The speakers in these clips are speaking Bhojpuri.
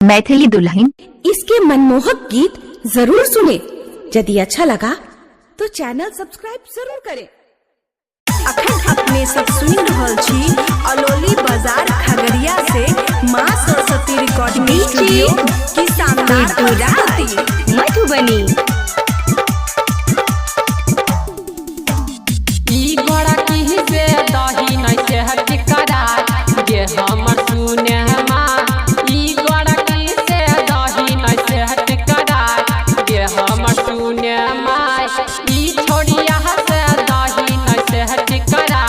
मैथिली दुल्हन। इसके मनमोहक गीत जरूर सुने। यदि अच्छा लगा तो चैनल सब्सक्राइब जरूर करें। अखन अपने सब सुन रहल छी अलोली बाजार खगड़िया से माँ सरस्वती रिकॉर्डिंग स्टूडियो की शानदार प्रस्तुति मधुबनी। ई गोड़ा की से दही नहीं से हट करा ये हमर सुने माँ। ई गोड़ा की से दही नहीं से हट करा ये हमर सुने माँ। ई छोड़िया से दही नहीं से हट करा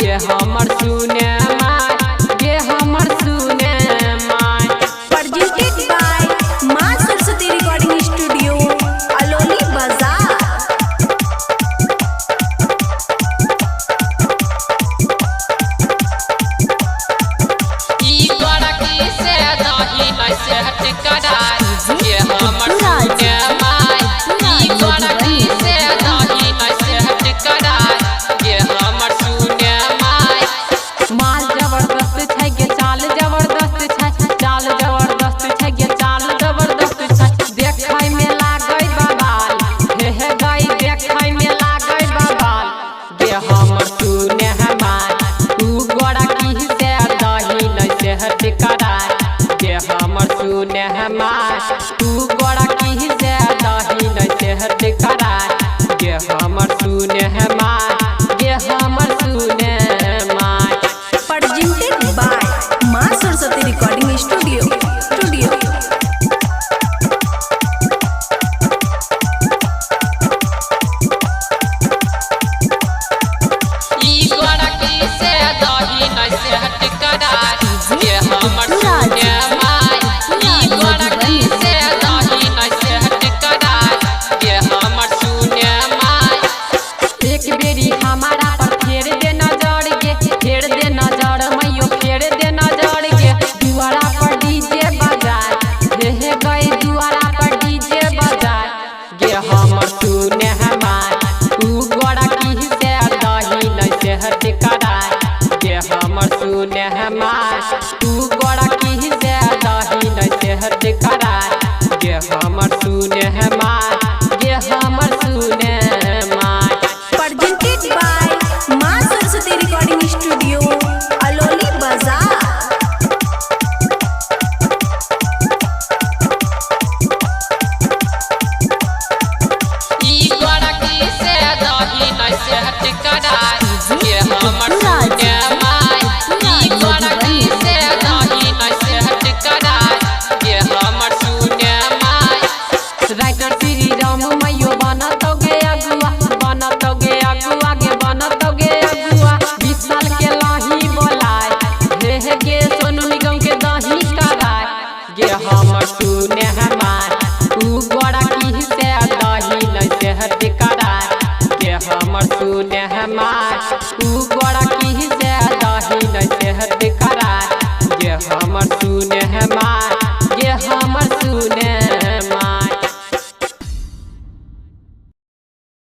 ये हमर सुने माँ। ये हमर सुने माँ। Presented by माँ सरस्वती रिकॉर्डिंग स्टूडियो अलोली बाजार। ई गोड़ा की से दही नहीं से हट करा ये हमर सुने माँ। ई गोड़ा की से दही नहीं से हट करा ये हमर सुने माँ। माल जबरदस्त छै गे चाल जबरदस्त छै चाल जबरदस्त छै गे चाल जबरदस्त छै। देखै में लागै बवाल हे गई देखै में लागै बवाल गे हमर सुने माँ। तू गोड़ा की से दही नहीं से हट करा गे हमर सुने माँ। तू गोड़ा की से दही नहीं से हट करा गे हमर सुने माँ। गे हमर सुने माँ। Presented by माँ सरस्वती रिकॉर्डिंग स्टूडियो। ई गोड़ा की से दही नहीं से हट करा ये हमर सुने माँ। ई गोड़ा की से दही नहीं से हट करा ये हमर सुने माँ। एक बेरी हमारा पर फेर दे नजर गे फेर दे नजर मैयो फेर दे नजर गे। दुआरा पर डीजे बजाए हे गई दुआरा पर डीजे बजाए गे हमर सुने माँ। तू गोड़ा की से दही नहीं से हट करा गे हमर सुने माँ। तू गोड़ा की से दही नहीं से हट करा गे हमर सुने माँ। गे हमर सुने माँ। Presented by माँ सरस्वती रिकॉर्डिंग स्टूडियो अलोली बाजार। ई गोड़ा की से दही नहीं से हट करा ये हमर सुने माँ। ई गोड़ा की से दही नहीं से हट करा ये हमर सुने माँ। राइटर श्री राम मैयो बनत गे अगुआ बनत गे अगुआ गे बनत गे अगुआ। 20 साल के लाही बोलाए हे गे सोनू निगम के दही कराए गे हमर सुने माँ। तू गोड़ा की से दही नहीं से हट करा गे हमर सुने माँ। तू गोड़ा की से दही नहीं से हट करा गे हमर सुने